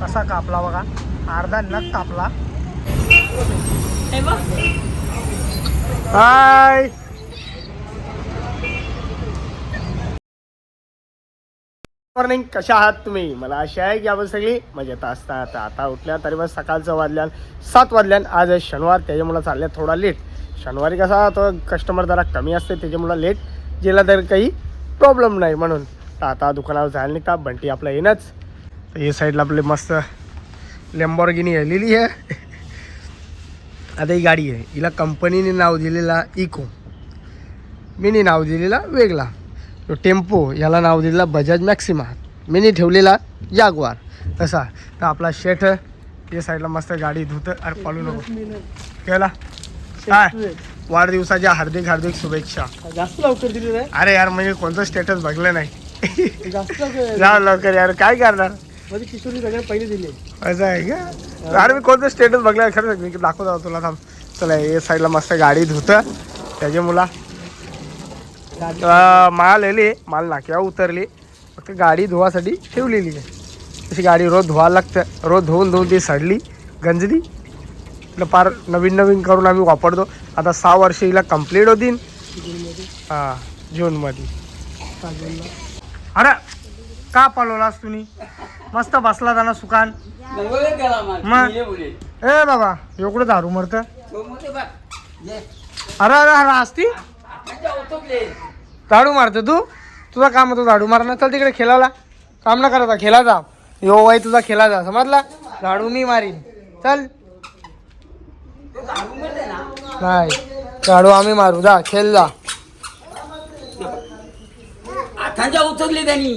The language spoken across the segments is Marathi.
कसा कापला बघा, अर्धा नग कापला. हाय मॉर्निंग, कशा आहात तुम्ही? मला आशा आहे की आपण सगळी मजेत असतात. आता उठल्या तरी बस सकाळचं वाजल्यान 7 वाजल्यान. आज आहे शनिवार, त्याच्यामुळं चाललं थोडा लेट. शनिवारी कसा तो कस्टमर जरा कमी असते, त्याच्यामुळं लेट गेला तर काही प्रॉब्लेम नाही म्हणून. तर आता दुकानावर जायला निघता. बंटी आपलं येणंच. तर हे साईडला आपले मस्त लॅम्बोर्गिनी आलेली आहे. आता ही गाडी आहे, हिला कंपनीने नाव दिलेला इको, मीनी नाव दिलेला वेगळा. तो टेम्पो याला नाव दिलेला बजाज मॅक्सिमा, मीनी ठेवलेला जागवार. तसा तर आपला शेठ या साईडला मस्त गाडी धुतं. अरे पाळू नको केला काय. वाढदिवसाच्या हार्दिक हार्दिक शुभेच्छा. जास्त लवकर दिली रे. अरे यार म्हणजे कोणतं स्टेटस बघलं नाही. जास्त जा लवकर यार, काय करणार. माझी किशोरी सगळ्यात पहिले दिली. असं आहे का? अरे मी कोणतं स्टेटस बघलं खरं मी दाखवतो तुला. थांब. चला या साईडला मस्त गाडी धुतं. त्याच्या मुला माल आले, माल नाक्यावर उतरली, फक्त गाडी धुवासाठी ठेवलेली आहे. तशी गाडी रोज धुवायला लागतं. रोज धुवून ती सडली गंजली. तिला फार नवीन करून आम्ही वापरतो. आता 6 वर्ष हिला कंप्लीट होतील. हां जूनमध्ये. अरे का पळवलास तुम्ही? मस्त बसला जाणार सुकान. मग ए बाबा एवढं दारू मरत. अरे अरे असती झाडू मारतो तू. तुझा काम होतं झाडू मारणं. चल तिकडे खेळायला. काम न करायचा, खेळा जा. यो वाई तुझा खेळा जा, समजला. झाडू मी मारीन. चल. नाही झाडू आम्ही मारू. जा खेळ जा. उचलली त्यांनी.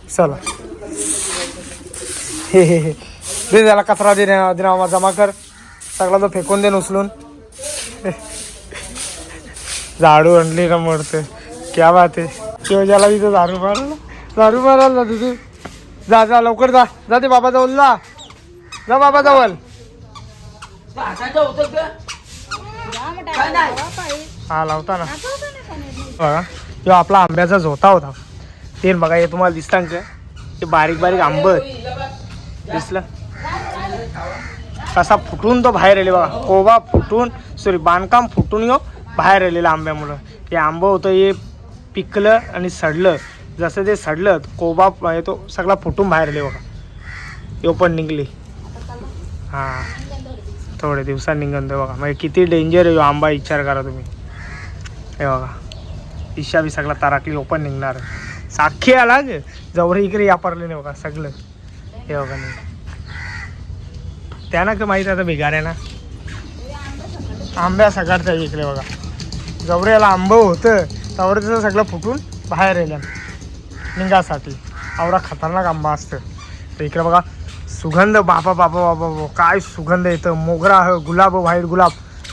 चला दे त्याला कचरा दे जमा कर. सगळा तो फेकून दे उचलून. झाडू आणली ना मोडते. क्या बात आहे. शिवजाला तिथं झाडू मारायला तुझी. जा जा लवकर जा. जा ते बाबा जवळ जा. जा बाबा जवळ. हा लावता ना बघा. तो आपला आंब्याचा झोता होता ते बघा. हे तुम्हाला दिसतं का? ते बारीक बारीक आंब दिसलं कसा फुटून तो बाहेर आले बघा. कोबा फुटून बांधकाम फुटून येऊ बाहेर आलेलं आंब्यामुळं. हे आंबं होतं हे पिकलं आणि सडलं. जसं ते सडलं कोबा तो सगळा फुटून बाहेर आले बघा. यो पण निघली. हां थोड्या दिवसांनी निघून ते बघा. म्हणजे किती डेंजर आहे आंबा, विचार करा तुम्ही. हे बघा पिशा बी सगळा ताराकली ओपन निघणार. साखी आला ग जवळ इकडे वापरले नाही बघा सगळं. हे बघा नाही त्यांना का माहीत आता भिगार आहे ना. आंब्या सगळ्यात इकडे बघा. जवळ्याला आंबं होतं तवरचं सगळं फुटून बाहेर येलं निघासाठी. आवडा खतरनाक आंबा असतं. तर इकडे बघा सुगंध. बाबा बाबा बाबा बाबा काय सुगंध येतं. मोगरा गुलाब, व्हाईट गुलाब.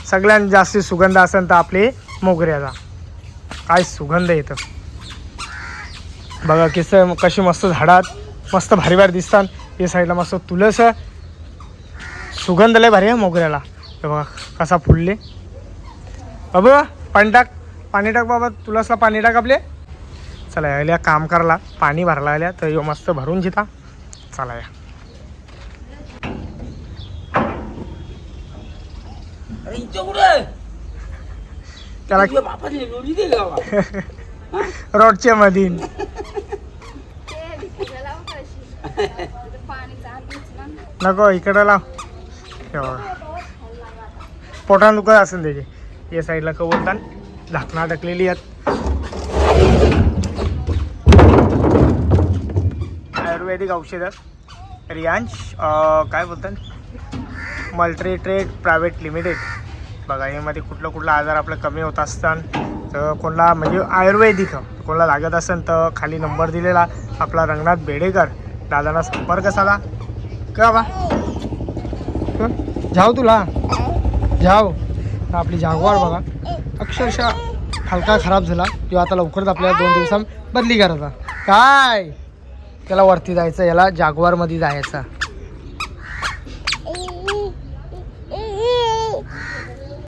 सगळ्यात जास्त सुगंध असेल तर आपले मोगऱ्याचा. काय सुगंध येतं बघा. कशी मस्त झाडात मस्त भारी भारी दिसतात. या साईडला मस्त तुळस. सुगंध लय भारी आहे मोगऱ्याला. हे बघा कसा फुलले. बाबा पाणी टाक बाबा. तुळसला पाणी टाक आपले. चला यायला काम करायला पाणी भरला आल्या तर यो मस्त भरून जिता. चला या. त्याला रोडच्या मधीन नको इकडं लाव. पोटान दुखत असेल त्याचे. या साईडला कवरतान झाकणा टाकलेली आहेत. आयुर्वेदिक औषधं रियांश काय बोलतात मल्ट्रीट्रेड प्रायव्हेट लिमिटेड बघा. यामध्ये कुठला आजार आपलं कमी होत असतात. तर कोणाला म्हणजे आयुर्वेदिक कोणाला लागत असेल तर खाली नंबर दिलेला आपला रंगनाथ बेडेकर दादांना संपर्क साधा. का बा जाऊ तुला जाऊ. आपली जागवार बघा अक्षरशः हलका खराब झाला. तो आता लवकरच आपल्याला 2 दिवसांत बदली करायचा. काय त्याला वरती जायचं, याला जागवारमध्ये जायचं.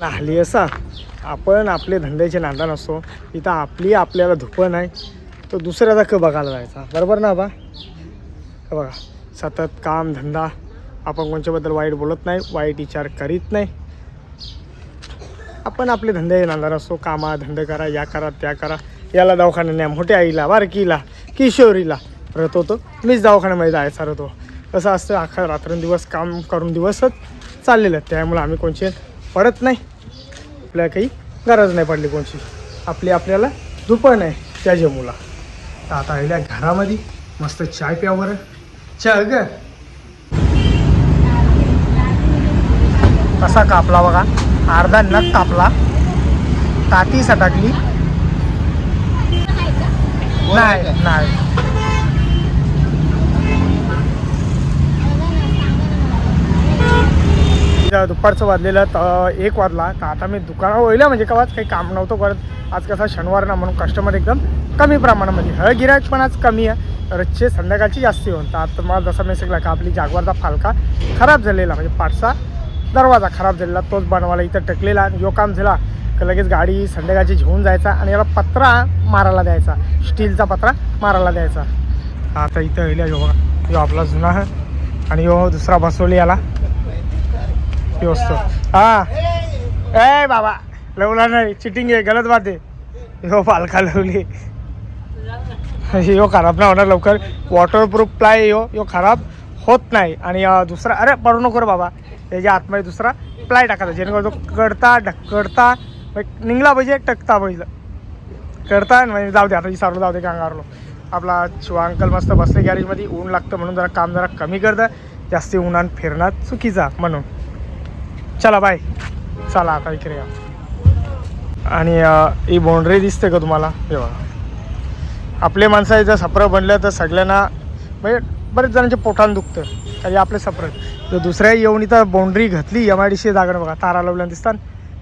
हल्ली असा आपण आपले धंद्याचे नांदा नसतो. इथं आपल्याला धुपं नाही तर दुसऱ्याचा बघायला जायचा. बरोबर ना बा. हे बघा सतत काम धंदा, आपण कोणच्याबद्दल वाईट बोलत नाही, वाईट विचार करीत नाही. आपण आपले धंदे नांदणार असतो, कामा धंदे करा, या करा त्या करा. याला दवाखान्यात न्या, मोठ्या आईला, बारकीला, किशोरीला रत होतो. मीच दवाखान्यामध्ये जायचा रतो. कसं असतं अख्खा रात्रंदिवस काम करून दिवसच चाललेलं आहे. त्यामुळे आम्ही कोणचे पडत नाही, आपल्याला काही गरज नाही पडली कोणची, आपली आपल्याला दुपण आहे त्याच्या मुला. तर आता आईल्या घरामध्ये मस्त चाय प्यावर. चहा ग कसा कापला बघा, अर्धा नग कापला, ताती सटाकली नाही. दुपारचं वाजलेलं तर 1 वाजला. तर आता मी दुकानावर वळलं, म्हणजे कवाच काही काम नव्हतं करत. आज कसा शनिवार ना, म्हणून कस्टमर एकदम कमी प्रमाणामध्ये. गिरायक पण आज कमी आहे, रोजचे संध्याकाळची जास्ती होऊन. तर आता मला जसा मेसेज लागला का आपली जागवारचा फालका खराब झालेला, म्हणजे पाठचा दरवाजा खराब झालेला, तोच बनवायला इथं टकलेला. आणि यो काम झाला का लगेच गाडी संध्याकाळची घेऊन जायचा आणि याला पत्रा मारायला द्यायचा, स्टीलचा पत्रा मारायला द्यायचा. आता इथं येईल यो बघा, यो आपला जुना आहे आणि यो दुसरा बसवली याला असतो. हा ए बाबा लवला नाही, चिटिंग आहे, गलत बात आहे. हो फालका लवली, यो खराब नाही होणार लवकर. वॉटरप्रूफ प्लाय यो खराब होत नाही. आणि दुसरा, अरे पडू नको रे बाबा, त्याच्या आतमध्ये दुसरा प्लाय टाकायचा, जेणेकरून तो कडता ढक्कडता निघला पाहिजे, टकता पाहिजे, करता म्हणजे. जाऊ दे आता विसरलो, जाऊ दे कांगारलो. आपला शिवा अंकल मस्त बसले गॅरेजमध्ये. ऊन लागतं म्हणून जरा काम जरा कमी करतं, जास्ती उन्हात फिरणं चुकीचा म्हणून. चला बाय, चला आता इकडे या. आणि ही बाउंड्री दिसते का तुम्हाला, हे बघा. आपले माणसं जर सपरं बनलं तर सगळ्यांना म्हणजे बरेच जणांच्या पोटानं दुखतं, आणि आपले सपरं जर दुसऱ्या येऊन इथं बाउंड्री घातली MIDC जागा बघा, तारा लावल्यानं दिसतात,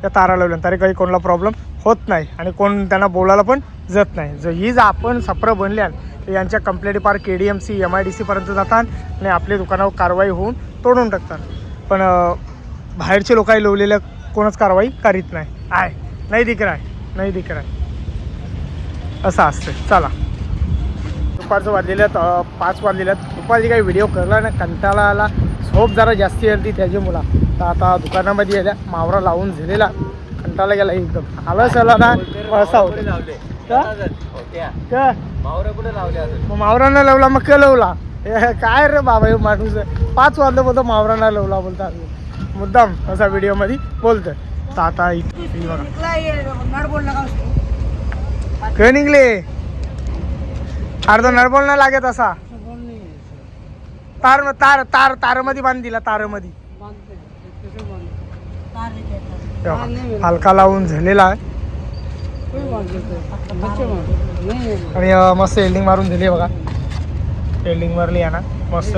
त्या तारा लावल्यानं तरी काही कोणाला प्रॉब्लेम होत नाही आणि कोण त्यांना बोलायला पण जात नाही. जर ही जर आपण सपरं बनल्यान तर यांच्या कंप्लेंट पार KDMC MIDCपर्यंत जातात आणि आपल्या दुकानावर कारवाई होऊन तोडून टाकतात. पण बाहेरचे लोक काही लावलेल्या कोणच कारवाई करीत नाही. नाही दिख रहा है असं असतं. चला दुपारचं वाजलेलं 5 वाजलेलं. दुपारची काही व्हिडिओ करला ना, कंटाळा आला, झोप जरा जास्ती आली त्याची मुला. तर आता दुकानामध्ये यायला मावरा लावून झालेला, कंटाळा गेला एकदम. आलंच आला ना असा होतं. मावरानं लावला मग का लावला, काय रे बाबा हे माणूस 5 वाजलं बोलतो मावरानं लावला बोलता, मुद्दाम असा व्हिडिओमध्ये बोलतं. तर आता काय निघले अर्धा नळबोल नाही लागत असा. तार तार तार तारमध्ये बांध दिला, तारमध्ये हलका लावून झालेला आहे. आणि मस्त एल्डिंग मारून दिली बघा, एल्डिंग मारली आहे ना मस्त.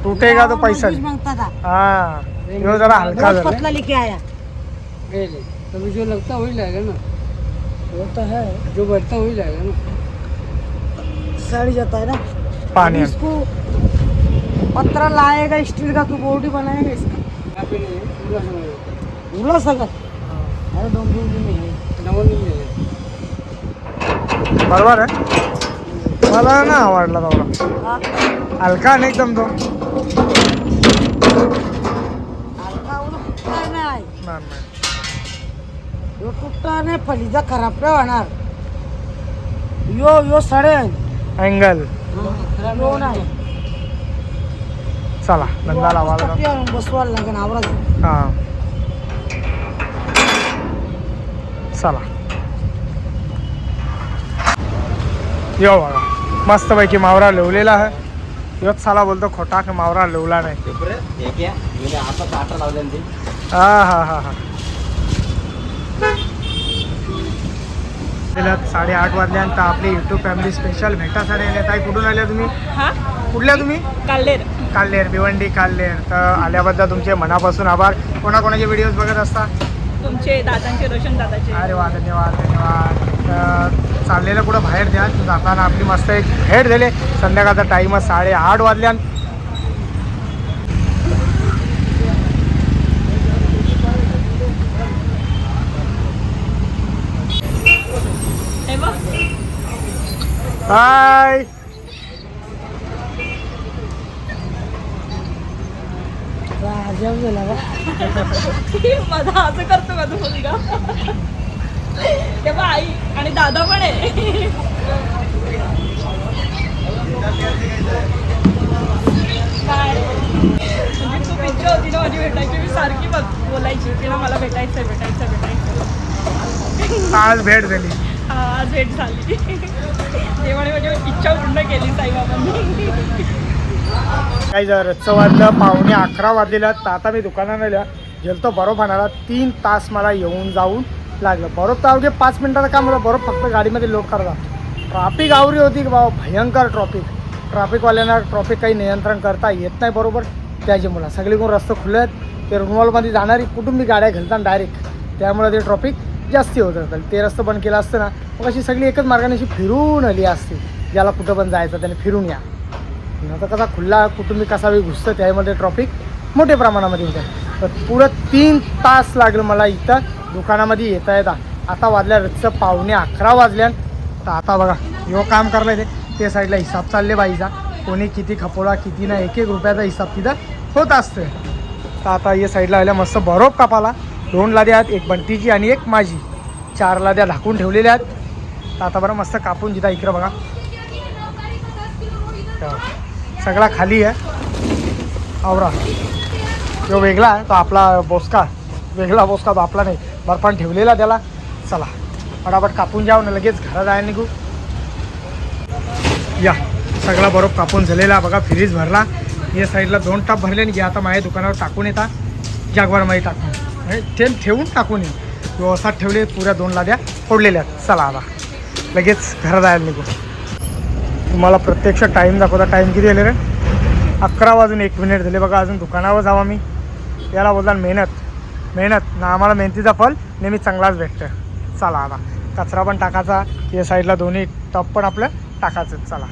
टूटेगा तो पैसा. हाँ यो जरा हल्का पतला लेके आया, तभी जो लगता वही लाएगा ना, वो तो है जो बैठता वही लाएगा ना, सड़ जाता है ना पानी. इसको पत्रा लाएगा स्टील का, तो बॉडी बनाएगा इसका. उला सगळं अरे 2 में है, नवन नहीं है. बरोबर आहे. मला ना आवडला तेवढा, हलका नाही एकदम तो. नाही यो तुटता नाही, फलीचा खराब नाही होणार. यो सडेल अँगल. यो नाही. चला धंदा लावायला बसवायला लागेल आवराज. हां चला यो बघा मस्तपैकी मावरा लिवलेला आहे. योच साला बोलतो खोटा की मावरा लिवला नाही. हा हा हा हा 8:30 वाजल्यानंतर आपली यूट्यूब फॅमिली स्पेशल भेटासाठी आल्या. ताई कुठून आल्या तुम्ही? कुठल्या तुम्ही? काल्हेर भिवंडी काल्हेर. तर आल्याबद्दल तुमचे मनापासून आभार. कोणाकोणाचे व्हिडिओज बघत असता? तुमचे दादांचे, रोशन दादाचे. अरे वा, धन्यवाद धन्यवाद. चाललेलं कुठं बाहेर द्या, जाताना आपली मस्त एक भेट झाली. संध्याकाळचा टाईम 8:30 वाजल्यान. हाय जाम झाला का माझा असं करतो का तू मुलगा तेव्हा आई आणि दादा पण आहे काय म्हणजे खूप इच्छा होती ना माझी भेटायची मी सारखी बघ बोलायची की ना मला भेटायचं आज भेट झाली. हा आज भेट झाली देवाने माझी इच्छा पूर्ण केली साईबाबांनी काही जर वाजलं 11:45 वाजलेलं तर आता मी दुकानात आल्या गेलतो बरोबर आणायला 3 तास मला येऊन जाऊन लागलं. बरोबर तर अवघे 5 मिनिटाचं काम होतं. बरोबर फक्त गाडीमध्ये लोड करता ट्रॉफिक आवरी होती की बाबा भयंकर ट्रॉफिकवाल्यांना ट्रॉफिक काही नियंत्रण करता येत नाही बरोबर. त्याच्यामुळं सगळीकडून रस्ते खुले आहेत. ते रुग्णवालमध्ये जाणारी कुटुंबी गाड्या घालतात डायरेक्ट त्यामुळे ते ट्रॉफिक जास्ती होत असतं. ते रस्ते बंद केलं असतं ना मग अशी सगळी एकच मार्गाने अशी फिरून आली असते. ज्याला कुठं पण जायचं त्याने फिरून या. आता कसा खुल्ला कुटुंबी कसा बी घुसतं त्यामध्ये ट्रॉफिक मोठ्या प्रमाणामध्ये होतं. तर पुढं 3 तास लागलं मला इथं दुकानामध्ये येता येता. आता वाजल्या रोजचं 11:45 वाजल्यान. तर आता बघा यो काम करलं ते साईडला हिसाब चालले बाईचा कोणी किती खपवला किती ना 1-1 रुपयाचा हिसाब तिथं होत असतं. तर आता या साईडला आल्या मस्त बरोबर कापाला 2 लाद्या आहेत, एक बंटीची आणि एक माझी 4 लाद्या झाकून ठेवलेल्या आहेत. तर आता बरं मस्त कापून जिथं इकडं बघा सगळा खाली आहे आवरा. तो वेगळा आहे तो आपला बोसका वेगळा बोसका तो आपला नाही बर्फान ठेवलेला त्याला. चला फटाफट कापून जाऊ ना लगेच घरात जायला निघू. या सगळा बरोबर कापून झालेला बघा. फ्रीज भरला या साईडला 2 टप भरले आणि आता माझ्या दुकानावर टाकून येता जागवारमध्ये टाकून ते ठेवून टाकून ये व्यवस्था ठेवले पुऱ्या 2 लाद्या फोडलेल्या आहेत. चला आता लगेच घरात जायला निघू. तुम्हाला प्रत्यक्ष टाईम दाखवता. टाईम किती झाले रे 11:01 झाले बघा. अजून दुकानावर जावा मी. याला बोलतात मेहनत ना आम्हाला मेहनतीचा फल नेहमी चांगलाच भेटतं. चला आता कचरा पण टाकायचा या साईडला 2 टप पण आपलं टाकायचं. चला